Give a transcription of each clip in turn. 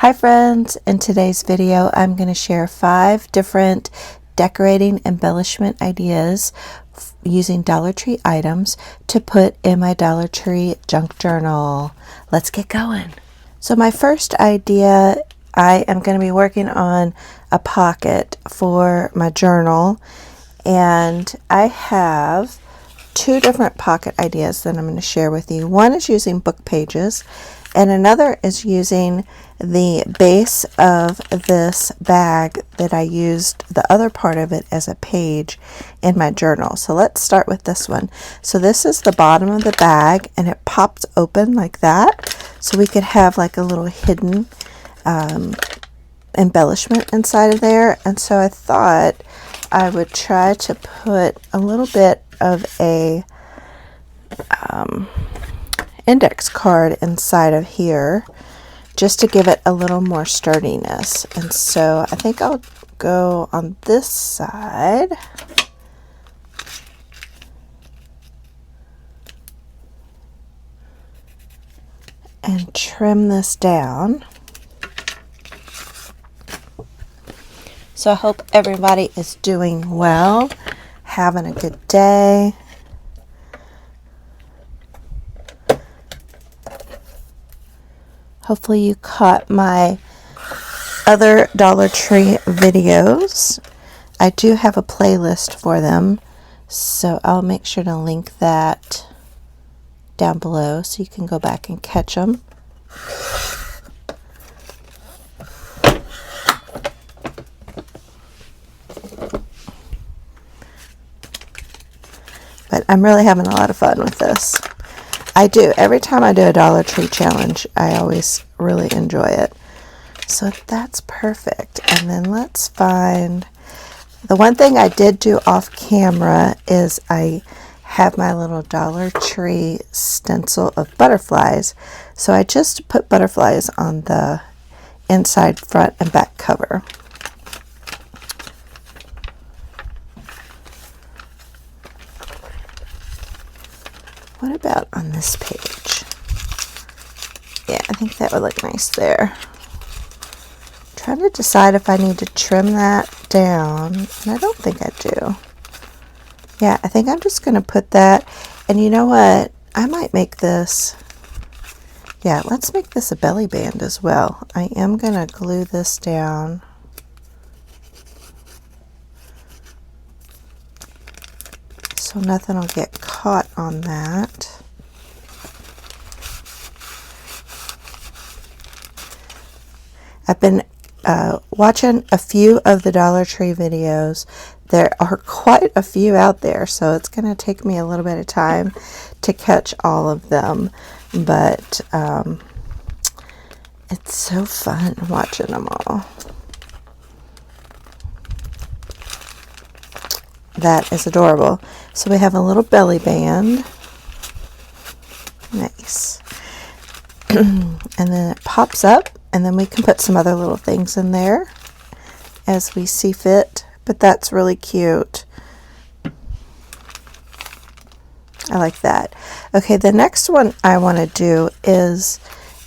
Hi friends, in today's video I'm going to share 5 different decorating embellishment ideas using Dollar Tree items to put in my Dollar Tree junk journal. Let's get going. So my first idea, I am going to be working on a pocket for my journal, and I have 2 different pocket ideas that I'm going to share with you. One is using book pages, and another is using the base of this bag that I used the other part of it as a page in my journal. So let's start with this one. So this is the bottom of the bag, and it pops open like that, so we could have like a little hidden embellishment inside of there. And so I thought I would try to put a little bit of a index card inside of here just to give it a little more sturdiness. And so I think I'll go on this side and trim this down. So I hope everybody is doing well, having a good day. Hopefully you caught my other Dollar Tree videos. I do have a playlist for them, so I'll make sure to link that down below so you can go back and catch them. But I'm really having a lot of fun with this. I do. Every time I do a Dollar Tree challenge, I always really enjoy it. So that's perfect. And then let's find... The one thing I did do off camera is I have my little Dollar Tree stencil of butterflies. So I just put butterflies on the inside, front, and back cover. What about on this page? Yeah, I think that would look nice there. I'm trying to decide if I need to trim that down, and I don't think I do. Yeah, I think I'm just going to put that, and you know what? I might make this, yeah, let's make this a belly band as well. I am going to glue this down. So nothing will get caught on that. I've been watching a few of the Dollar Tree videos. There are quite a few out there, so it's going to take me a little bit of time to catch all of them. But it's so fun watching them all. That is adorable. So we have a little belly band. Nice. And then it pops up, and then we can put some other little things in there as we see fit. But that's really cute. I like that. Okay, the next one I want to do is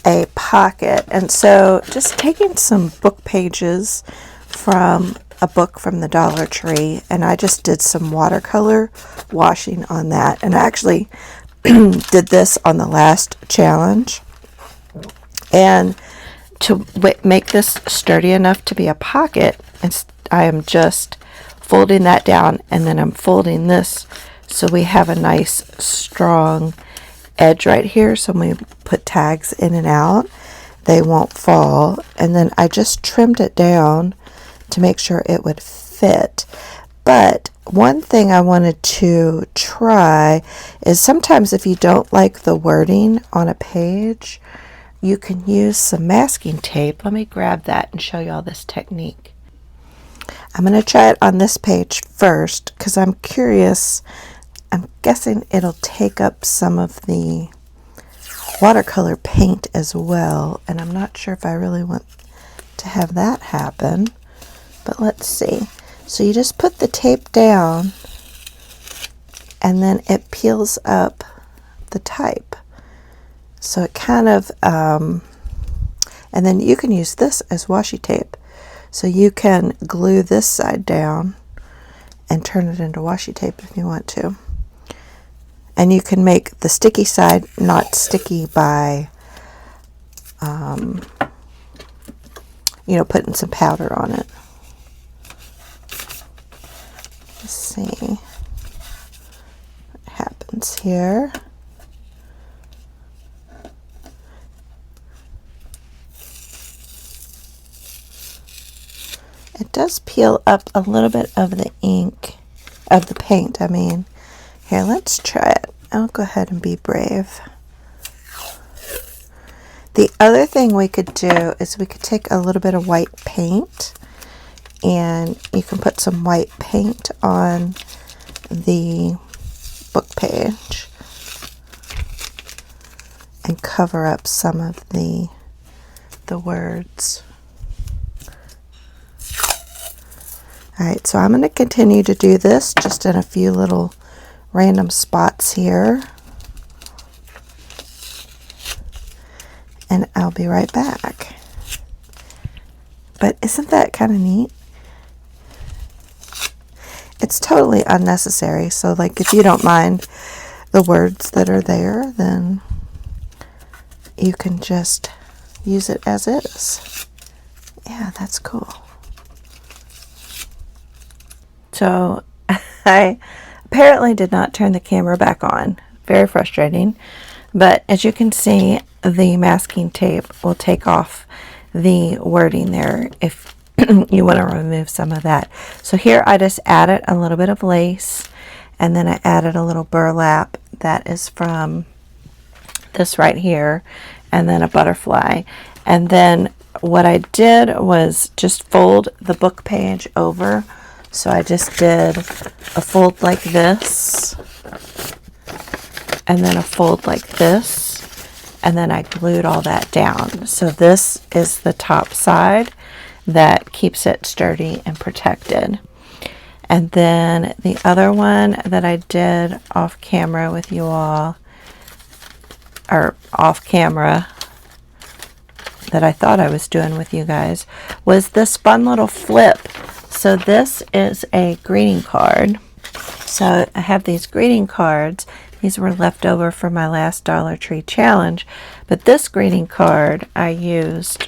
a pocket. And so just taking some book pages from a book from the Dollar Tree, and I just did some watercolor washing on that, and I actually did this on the last challenge. And to make this sturdy enough to be a pocket, I am just folding that down, and then I'm folding this so we have a nice strong edge right here, so when we put tags in and out they won't fall. And then I just trimmed it down to make sure it would fit. But one thing I wanted to try is sometimes if you don't like the wording on a page, you can use some masking tape. Let me grab that and show you all this technique. I'm going to try it on this page first because I'm curious. I'm guessing it'll take up some of the watercolor paint as well, and I'm not sure if I really want to have that happen. But let's see. So you just put the tape down, and then it peels up the type. So it kind of And then you can use this as washi tape. So you can glue this side down and turn it into washi tape if you want to. And you can make the sticky side not sticky by, you know, putting some powder on it. Let's see what happens here. It does peel up a little bit of the ink, of the paint, I mean. Here, let's try it. I'll go ahead and be brave. The other thing we could do is we could take a little bit of white paint, and you can put some white paint on the book page and cover up some of the words. Alright, so I'm going to continue to do this just in a few little random spots here. And I'll be right back. But isn't that kind of neat? It's totally unnecessary. So like if you don't mind the words that are there, then you can just use it as is. Yeah, that's cool. So I apparently did not turn the camera back on. Very frustrating. But as you can see, the masking tape will take off the wording there if you want to remove some of that. So here I just added a little bit of lace, and then I added a little burlap that is from this right here, and then a butterfly. And then what I did was just fold the book page over. So I just did a fold like this, and then a fold like this, and then I glued all that down. So this is the top side that keeps it sturdy and protected. And then the other one that I did off camera with you all, or off camera, that I thought I was doing with you guys, was this fun little flip. So this is a greeting card. So I have these greeting cards. These were left over from my last Dollar Tree challenge. But this greeting card, I used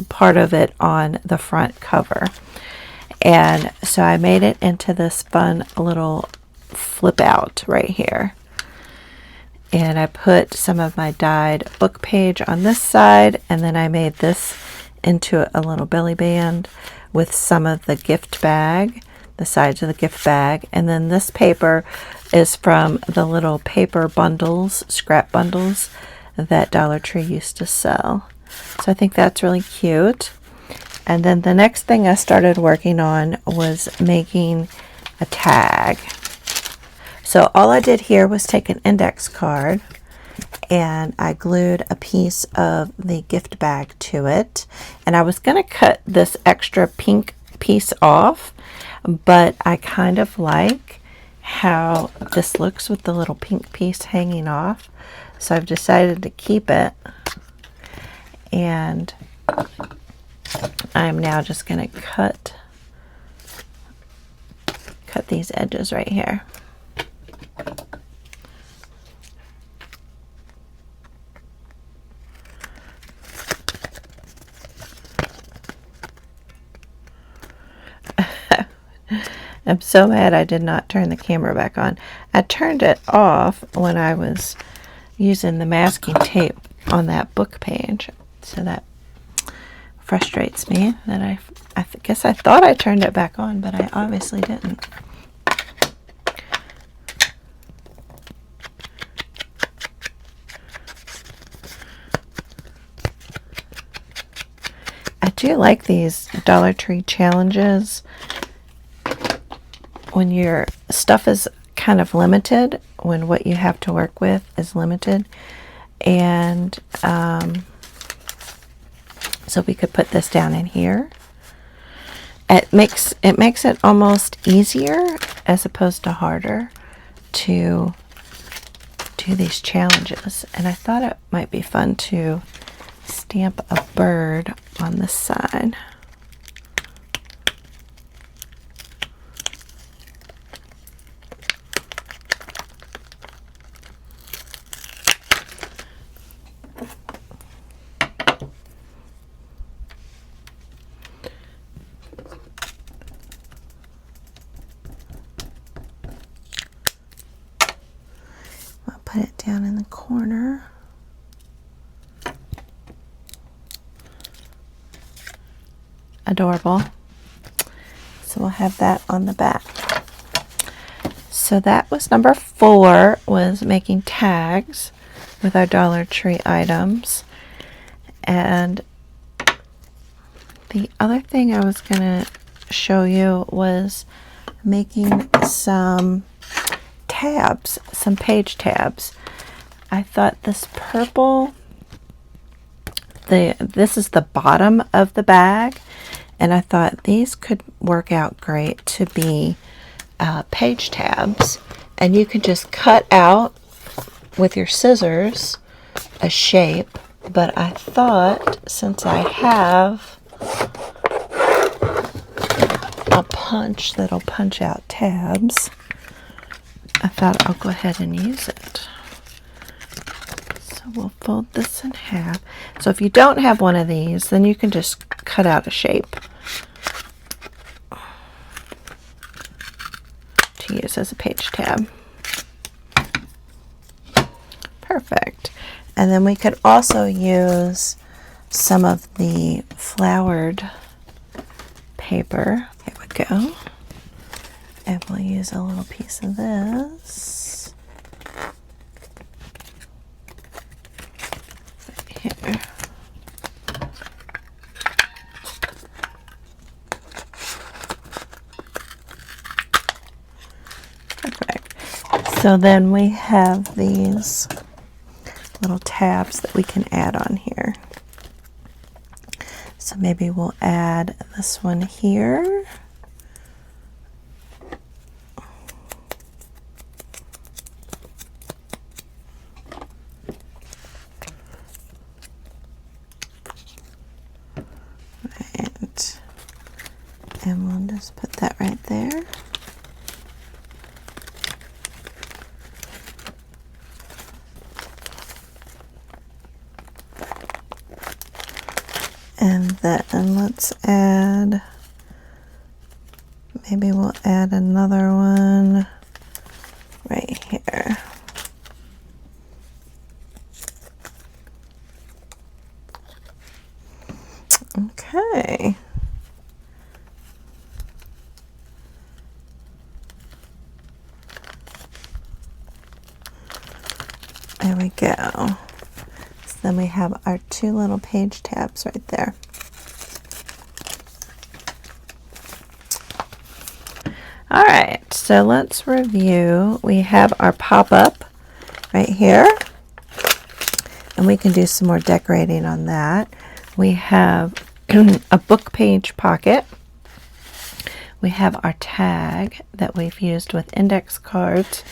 part of it on the front cover. And so I made it into this fun little flip out right here. And I put some of my dyed book page on this side, and then I made this into a little belly band with some of the gift bag, the sides of the gift bag. And then this paper is from the little paper bundles, scrap bundles that Dollar Tree used to sell. So I think that's really cute. And then the next thing I started working on was making a tag. So all I did here was take an index card, and I glued a piece of the gift bag to it. And I was going to cut this extra pink piece off, but I kind of like how this looks with the little pink piece hanging off. So I've decided to keep it. And I'm now just going to cut these edges right here. I'm so mad I did not turn the camera back on. I turned it off when I was using the masking tape on that book page. So that frustrates me that I guess I thought I turned it back on, but I obviously didn't. I do like these Dollar Tree challenges when your stuff is kind of limited, when what you have to work with is limited. And so we could put this down in here. It makes it almost easier as opposed to harder to do these challenges. And I thought it might be fun to stamp a bird on this side. I'll put it down in the corner. Adorable. So we'll have that on the back. So that was number 4, was making tags with our Dollar Tree items. And the other thing I was going to show you was making some tabs, some page tabs. I thought this purple, this is the bottom of the bag, and I thought these could work out great to be page tabs. And you could just cut out with your scissors a shape, but I thought since I have a punch that'll punch out tabs, I thought I'll go ahead and use it. So we'll fold this in half. So if you don't have one of these, then you can just cut out a shape to use as a page tab. Perfect. And then we could also use some of the flowered paper. Here we go. And we'll use a little piece of this right here. Perfect. So then we have these little tabs that we can add on here. So maybe we'll add this one here. Right. And we'll just put that right there. And then let's add, maybe we'll add another one right here. Okay. There we go. Then we have our 2 little page tabs right there. All right, so let's review. We have our pop-up right here, and we can do some more decorating on that. We have a book page pocket. We have our tag that we've used with index cards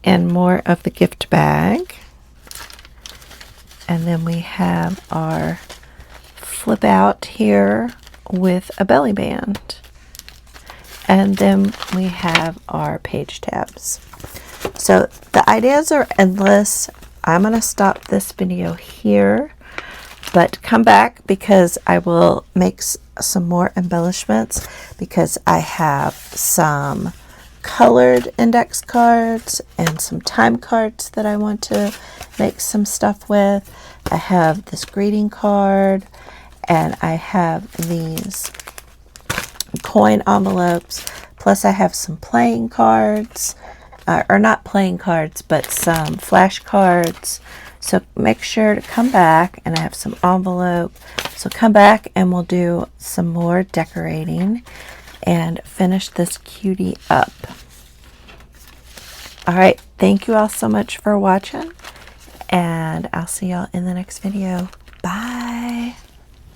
and more of the gift bag. And then we have our flip out here with a belly band. And then we have our page tabs. So the ideas are endless. I'm going to stop this video here, but come back because I will make some more embellishments, because I have some colored index cards and some time cards that I want to make some stuff with. I have this greeting card, and I have these coin envelopes, plus I have some playing cards, or not playing cards, but some flash cards. So make sure to come back, and I have some envelope. So come back and we'll do some more decorating and finish this cutie up. All right, thank you all so much for watching, and I'll see y'all in the next video. Bye.